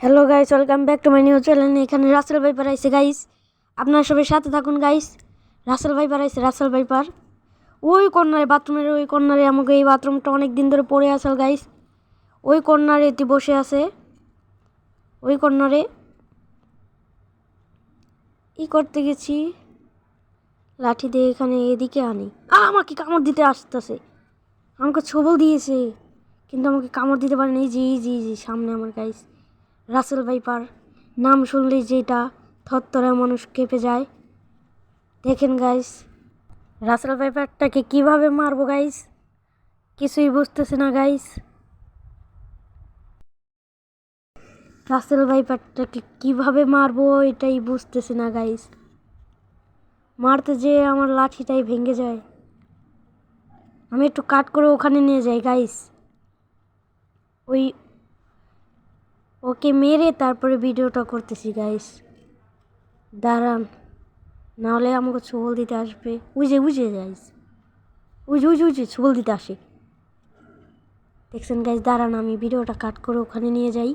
Hello guys, welcome back to my new channel. এখানে Russell viper আইছে guys, আপনারা সবাই সাথে থাকুন গাইস। রাসেল ভাইপার আইছে, রাসেল ভাইপার ওই কর্নারে, বাথরুমের ওই কর্নারে। আমাকে এই বাথরুমটা অনেক দিন ধরে পড়ে আছে গাইস। ওই কর্নারে এটি বসে আছে, ওই কর্নারে ই করতে গেছি লাঠি দিয়ে। এখানে এদিকে আনি, আমাকে কামড় দিতে আসতেছে। আমাকে ছবল দিয়েছে কিন্তু আমাকে কামড় দিতে পারেনি। জি জি জি সামনে আমার গাইস রাসেল ভাইপার। নাম শুনলেই যেটা থরথরে মানুষ কেঁপে যায়। দেখেন গাইস, রাসেল ভাইপারটাকে কিভাবে মারবো গাইস, কিছুই বুঝতেছে না গাইস। রাসেল ভাইপারটাকে কিভাবে মারবো এটাই বুঝতেছে না গাইস। মারতে যেয়ে আমার লাঠিটাই ভেঙে যায়। আমি একটু কাট করে ওখানে নিয়ে যাই গাইস। ওই ওকে মেরে তারপরে ভিডিওটা করতেছি গাইস। দাঁড়ান, নাহলে আমাকে ছবল দিতে আসবে। উজে গাইস, উজে ছবল দিতে আসে। দেখছেন গাইস, দাঁড়ান আমি ভিডিওটা কাট করে ওখানে নিয়ে যাই।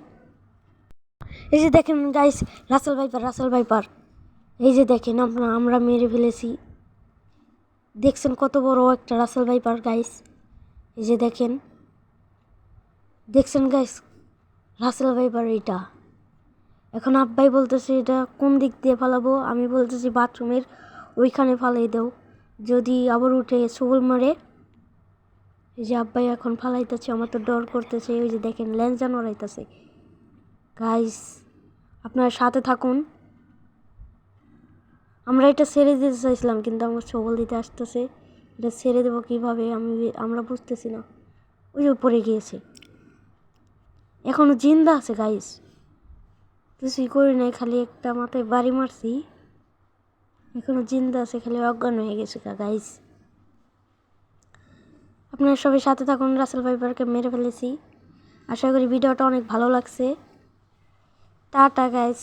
এই যে দেখেন গাইস, রাসেল ভাইপার এই যে দেখেন, আমরা মেরে ফেলেছি। দেখছেন কত বড় একটা রাসেল ভাইপার গাইস। এই যে দেখছেন গাইস, রাসেল ভাইপার এটা। এখন আব্বাই বলতেছে এটা কোন দিক দিয়ে ফালাবো, আমি বলতেছি বাথরুমের ওইখানে ফালাই দাও, যদি আবার উঠে ছবল মারে। এই যে আব্বাই এখন ফালাইতেছে, আমার তো ডর করতেছে। ওই যে দেখেন লেন্সা নড়াইতেছে গাইস। আপনারা সাথে থাকুন। আমরা এটা ছেড়ে দিতে চাইছিলাম কিন্তু আমার ছবল দিতে আসতেছে। এটা ছেড়ে দেবো কীভাবে আমরা বুঝতেছি না। ওই যে পড়ে গিয়েছে, এখনো জিন্দা আছে গাইস। কিছুই করি নাই, খালি একটা মাথায় বাড়ি মারছি, এখনো জিন্দা আছে, খালি অজ্ঞান হয়ে গেছে গাইস। আপনারা সবাই সাথে থাকুন। রাসেল ভাইপারকে মেরে ফেলেছি। আশা করি ভিডিওটা অনেক ভালো লাগছে। Tata guys.